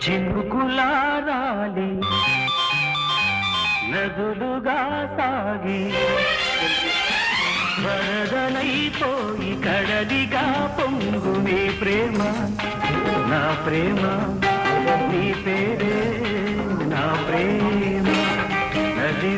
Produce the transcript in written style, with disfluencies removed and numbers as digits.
చినుకులారాలి నదులుగా సాగి వరదలైపోయి కడలిగా పొంగు నీ ప్రేమ నా ప్రేమ నీ పేరే నా ప్రేమ నది